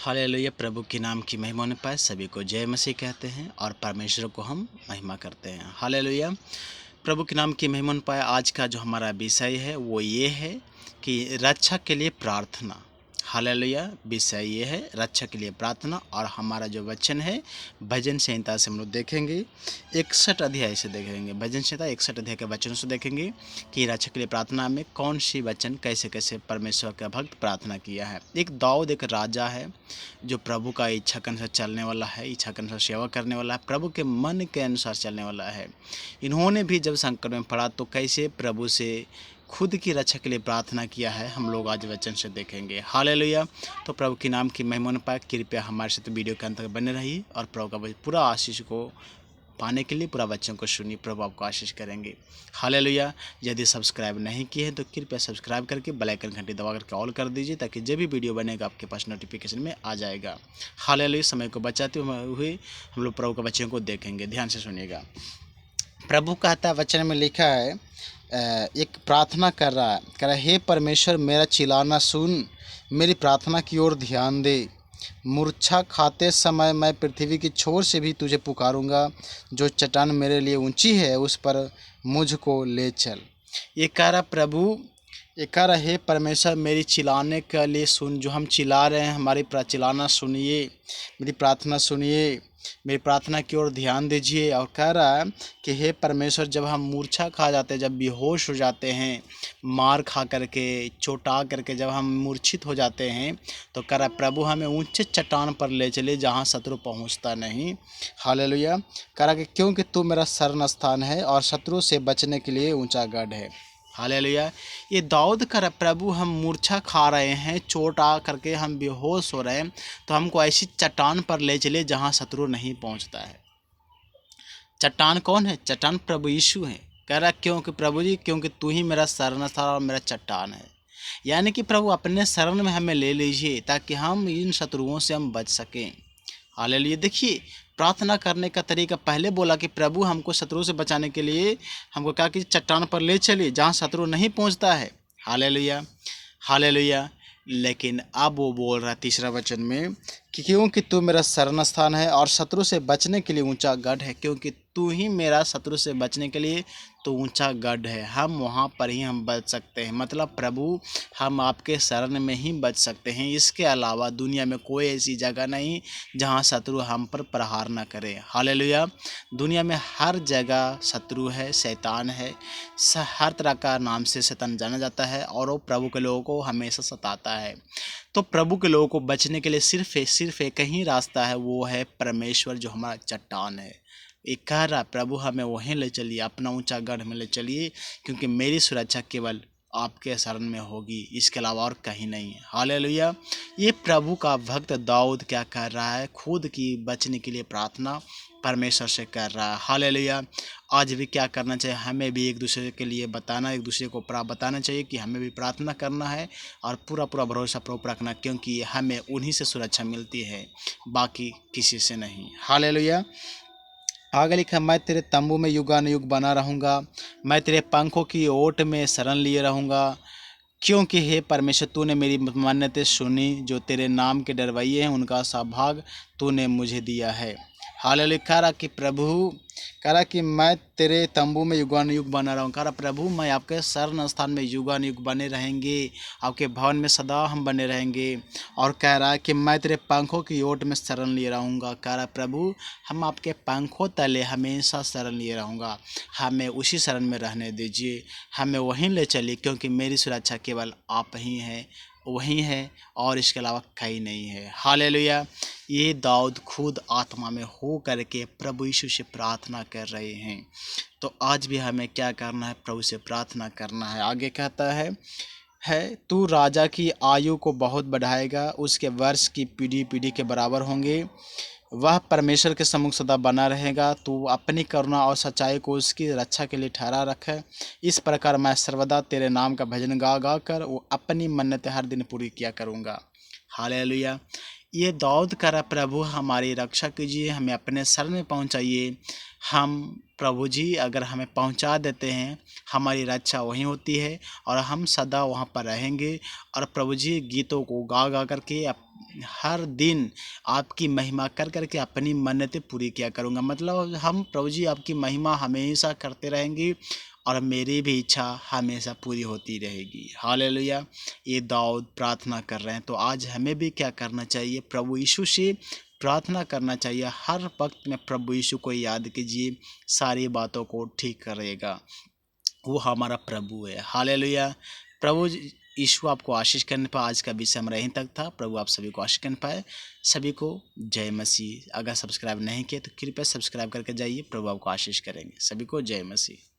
Hallelujah. प्रभु के नाम की महिमा होने पाए। सभी को जय मसीह कहते हैं और परमेश्वर को हम महिमा करते हैं। हालेलुया। प्रभु के नाम की महिमा होने पाए। आज का जो हमारा विषय है वो ये है कि रक्षा के लिए प्रार्थना। हालेलुया। विषय ये है रक्षा के लिए प्रार्थना। और हमारा जो वचन है भजन संहिता से हम लोग देखेंगे 61 अध्याय से देखेंगे। भजन संहिता 61 अध्याय के वचनों से देखेंगे कि रक्षा के लिए प्रार्थना में कौन सी वचन कैसे कैसे परमेश्वर का भक्त प्रार्थना किया है। एक दाऊद एक राजा है जो प्रभु का इच्छा के अनुसार चलने वाला है, इच्छा के अनुसार सेवा करने वाला है, प्रभु के मन के अनुसार चलने वाला है। इन्होंने भी जब संकट में पड़ा तो कैसे प्रभु से खुद की रक्षा के लिए प्रार्थना किया है, हम लोग आज वचन से देखेंगे। हालेलुया। तो प्रभु के नाम की महिमा न पाए। कृपया हमारे साथ वीडियो के अंत तक बने रहिए और प्रभु का पूरा आशीष को पाने के लिए पूरा वचन को सुनिए। प्रभु आपको आशीष करेंगे। हालेलुया। यदि सब्सक्राइब नहीं किए हैं तो कृपया सब्सक्राइब करके बेल आइकन घंटी दबा करके ऑल कर दीजिए, ताकि जब भी वीडियो बनेगा आपके पास नोटिफिकेशन में आ जाएगा। हालेलुया। समय को बचाते हुए हम लोग प्रभु के वचन को देखेंगे। ध्यान से सुनिएगा। प्रभु कहता है, वचन में लिखा है, एक प्रार्थना कर रहा है, कह रहा है, हे परमेश्वर मेरा चिल्लाना सुन, मेरी प्रार्थना की ओर ध्यान दे। मूर्छा खाते समय मैं पृथ्वी की छोर से भी तुझे पुकारूंगा। जो चट्टान मेरे लिए ऊंची है उस पर मुझको ले चल। ये कह रहा प्रभु, ये कह रहा हे परमेश्वर मेरी चिल्लाने के लिए सुन। जो हम चिल्ला रहे हैं हमारी चिल्लाना सुनिए, मेरी प्रार्थना सुनिए, मेरी प्रार्थना की ओर ध्यान दीजिए। और कह रहा है कि हे परमेश्वर जब हम मूर्छा खा जाते हैं, जब बेहोश हो जाते हैं, मार खा करके, चोटा करके जब हम मूर्छित हो जाते हैं, तो कह रहा प्रभु हमें ऊंचे चट्टान पर ले चले जहाँ शत्रु पहुँचता नहीं। हालेलुया। कह रहा कि क्योंकि तू मेरा शरण स्थान है और शत्रु से बचने के लिए ऊंचा गढ़ है। हालेलुया। ये दाऊद कर प्रभु हम मूर्छा खा रहे हैं, चोट आ करके हम बेहोश हो रहे हैं, तो हमको ऐसी चट्टान पर ले चले जहाँ शत्रु नहीं पहुँचता है। चट्टान कौन है? चट्टान प्रभु यीशु है। कह रहा क्योंकि प्रभु जी, क्योंकि तू ही मेरा शरण स्थान और मेरा चट्टान है। यानी कि प्रभु अपने शरण में हमें ले लीजिए ताकि हम इन शत्रुओं से हम बच सकें। हालेलुया। देखिए प्रार्थना करने का तरीका, पहले बोला कि प्रभु हमको शत्रु से बचाने के लिए हमको कहा कि चट्टान पर ले चलिए जहाँ शत्रु नहीं पहुँचता है। हालेलुया। हालेलुया। लेकिन अब वो बोल रहा है तीसरा वचन में कि क्योंकि तू मेरा शरण स्थान है और शत्रु से बचने के लिए ऊंचा गढ़ है। क्योंकि तू ही मेरा शत्रु से बचने के लिए तो ऊंचा गढ़ है, हम वहाँ पर ही हम बच सकते हैं। मतलब प्रभु हम आपके शरण में ही बच सकते हैं। इसके अलावा दुनिया में कोई ऐसी जगह नहीं जहाँ शत्रु हम पर प्रहार न करे। हालेलुया। दुनिया में हर जगह शत्रु है, शैतान है, हर तरह का नाम से शैतान जाना जाता है और वो प्रभु के लोगों को हमेशा सताता है। तो प्रभु के लोगों को बचने के लिए सिर्फ एक ही रास्ता है, वो है परमेश्वर जो हमारा चट्टान है। एक कह रहा प्रभु हमें वहीं ले चलिए, अपना ऊंचा गढ़ में ले चलिए, क्योंकि मेरी सुरक्षा केवल आपके शरण में होगी, इसके अलावा और कहीं नहीं है। हालेलुया। ये प्रभु का भक्त दाऊद क्या कर रहा है? खुद की बचने के लिए प्रार्थना परमेश्वर से कर रहा है। हालेलुया। आज भी क्या करना चाहिए? हमें भी एक दूसरे के लिए बताना, एक दूसरे को बताना चाहिए कि हमें भी प्रार्थना करना है और पूरा भरोसा प्रभु रखना, क्योंकि हमें उन्हीं से सुरक्षा मिलती है, बाकी किसी से नहीं। हालेलुया। आगे लिखा, मैं तेरे तंबू में युगानुयुग बना रहूँगा, मैं तेरे पंखों की ओट में शरण लिए रहूँगा। क्योंकि हे परमेश्वर तूने मेरी मन्नतें सुनी, जो तेरे नाम के डरवैये हैं उनका सौभाग्य तूने मुझे दिया है। हालेलुया। कह रहा कि प्रभु, कह रहा कि मैं तेरे तंबू में युगानुयुग बना रहूँ। कह रहा प्रभु मैं आपके शरण स्थान में युगानुयुग बने रहेंगे, आपके भवन में सदा हम बने रहेंगे। और कह रहा है कि मैं तेरे पंखों की ओट में शरण लिए रहूँगा। कह रहा प्रभु हम आपके पंखों तले हमेशा शरण लिए रहूँगा, हमें उसी शरण में रहने दीजिए, हमें वहीं ले चलिए, क्योंकि मेरी सुरक्षा केवल आप ही हैं, वही है और इसके अलावा कहीं नहीं है। हालेलुया। ये दाऊद खुद आत्मा में हो करके प्रभु यीशु से प्रार्थना कर रहे हैं। तो आज भी हमें क्या करना है? प्रभु से प्रार्थना करना है। आगे कहता है तू राजा की आयु को बहुत बढ़ाएगा, उसके वर्ष की पीढ़ी पीढ़ी के बराबर होंगे। वह परमेश्वर के सम्मुख सदा बना रहेगा। तू अपनी करुणा और सच्चाई को उसकी रक्षा के लिए ठहरा रखे। इस प्रकार मैं सर्वदा तेरे नाम का भजन गा गा कर वो अपनी मन्नतें हर दिन पूरी किया करूँगा। हालेलुया। ये दाऊद करा प्रभु हमारी रक्षा कीजिए, हमें अपने शरण में पहुँचाइए। हम प्रभु जी अगर हमें पहुँचा देते हैं, हमारी रक्षा वहीं होती है और हम सदा वहाँ पर रहेंगे। और प्रभु जी गीतों को गा गा करके हर दिन आपकी महिमा कर करके अपनी मन्नतें पूरी किया करूँगा। मतलब हम प्रभु जी आपकी महिमा हमेशा करते रहेंगे और मेरी भी इच्छा हमेशा पूरी होती रहेगी। हालेलुया। ये दाऊद प्रार्थना कर रहे हैं, तो आज हमें भी क्या करना चाहिए? प्रभु यीशु से प्रार्थना करना चाहिए। हर वक्त में प्रभु यीशु को याद कीजिए, सारी बातों को ठीक करेगा। वो हमारा प्रभु है। हालेलुया। प्रभु यीशु आपको आशीष करने पाए। आज का विषय हमारा यहीं तक था। प्रभु आप सभी को आशीष करने पाए। सभी को जय मसीह। अगर सब्सक्राइब नहीं किए तो कृपया सब्सक्राइब करके जाइए। प्रभु आपको आशीष करेंगे। सभी को जय मसीह।